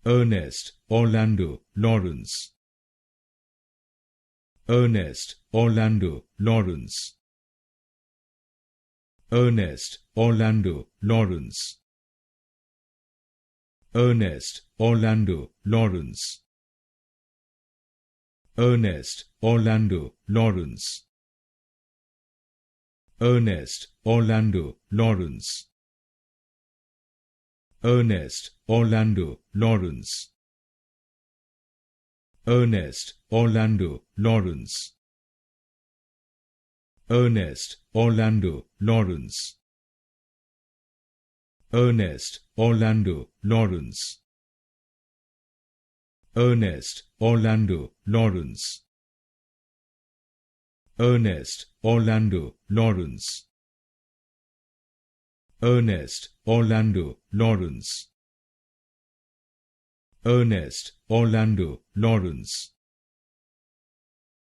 Ernest Orlando Lawrence. Ernest Orlando Lawrence. Ernest Orlando Lawrence. Ernest Orlando Lawrence. Ernest Orlando Lawrence. Ernest Orlando Lawrence. Ernest Orlando Lawrence. Ernest Orlando Lawrence. Ernest Orlando Lawrence. Ernest Orlando Lawrence. Ernest Orlando Lawrence. Ernest Orlando Lawrence. Ernest Orlando Lawrence. Ernest Orlando Lawrence.